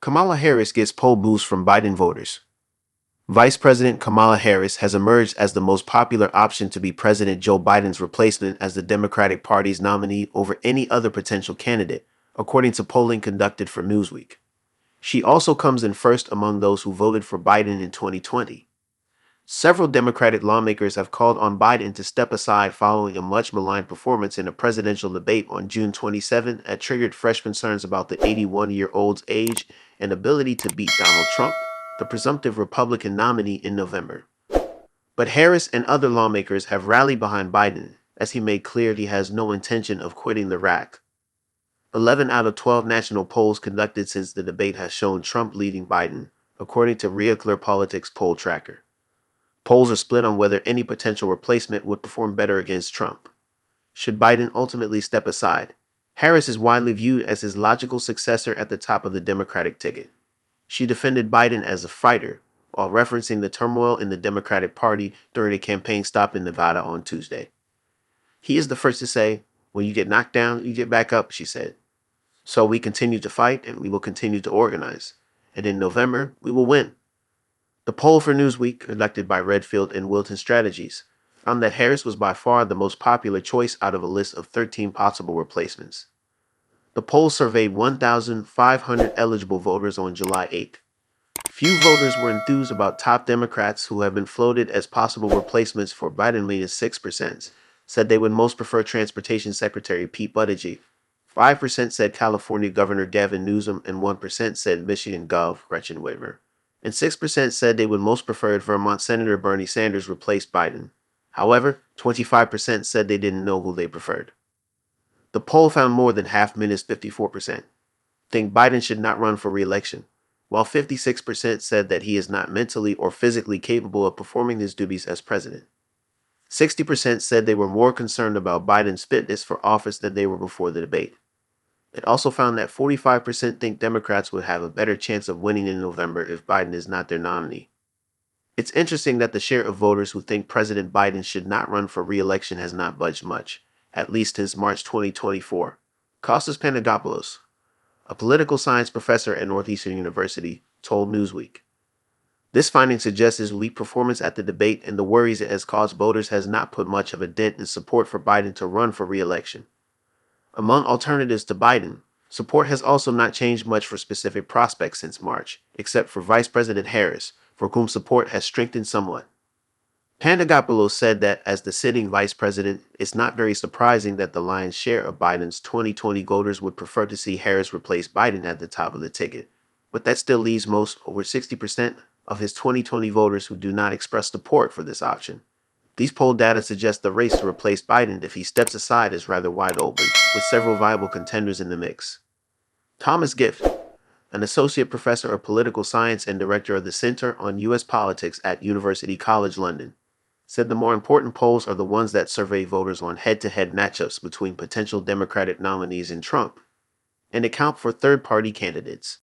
Kamala Harris gets poll boost from Biden voters. Vice President Kamala Harris has emerged as the most popular option to be President Joe Biden's replacement as the Democratic Party's nominee over any other potential candidate, according to polling conducted for Newsweek. She also comes in first among those who voted for Biden in 2020. Several Democratic lawmakers have called on Biden to step aside following a much maligned performance in a presidential debate on June 27 that triggered fresh concerns about the 81-year-old's age and ability to beat Donald Trump, the presumptive Republican nominee, in November. But Harris and other lawmakers have rallied behind Biden as he made clear he has no intention of quitting the rack. 11 out of 12 national polls conducted since the debate has shown Trump leading Biden, according to Real Politics poll tracker. Polls are split on whether any potential replacement would perform better against Trump. Should Biden ultimately step aside, Harris is widely viewed as his logical successor at the top of the Democratic ticket. She defended Biden as a fighter, while referencing the turmoil in the Democratic Party during a campaign stop in Nevada on Tuesday. He is the first to say, "When you get knocked down, you get back up," she said. "So we continue to fight and we will continue to organize. And in November, we will win." The poll for Newsweek, conducted by Redfield and Wilton Strategies, found that Harris was by far the most popular choice out of a list of 13 possible replacements. The poll surveyed 1,500 eligible voters on July 8th. Few voters were enthused about top Democrats who have been floated as possible replacements for Biden. Leading 6% said they would most prefer Transportation Secretary Pete Buttigieg. 5% said California Governor Gavin Newsom, and 1% said Michigan Gov. Gretchen Whitmer. And 6% said they would most prefer Vermont Senator Bernie Sanders replace Biden. However, 25% said they didn't know who they preferred. The poll found more than half, 54%, think Biden should not run for re-election, while 56% said that he is not mentally or physically capable of performing his duties as president. 60% said they were more concerned about Biden's fitness for office than they were before the debate. It also found that 45% think Democrats would have a better chance of winning in November if Biden is not their nominee. It's interesting that the share of voters who think President Biden should not run for re-election has not budged much, at least since March 2024. Kostas Panagopoulos, a political science professor at Northeastern University, told Newsweek. This finding suggests his weak performance at the debate and the worries it has caused voters has not put much of a dent in support for Biden to run for re-election. Among alternatives to Biden, support has also not changed much for specific prospects since March, except for Vice President Harris, for whom support has strengthened somewhat. Pandagopoulos said that as the sitting vice president, it's not very surprising that the lion's share of Biden's 2020 voters would prefer to see Harris replace Biden at the top of the ticket, but that still leaves most, over 60%, of his 2020 voters who do not express support for this option. These poll data suggest the race to replace Biden if he steps aside is rather wide open, with several viable contenders in the mix. Thomas Gift, an associate professor of political science and director of the Center on U.S. Politics at University College London, said the more important polls are the ones that survey voters on head-to-head matchups between potential Democratic nominees and Trump, and account for third-party candidates.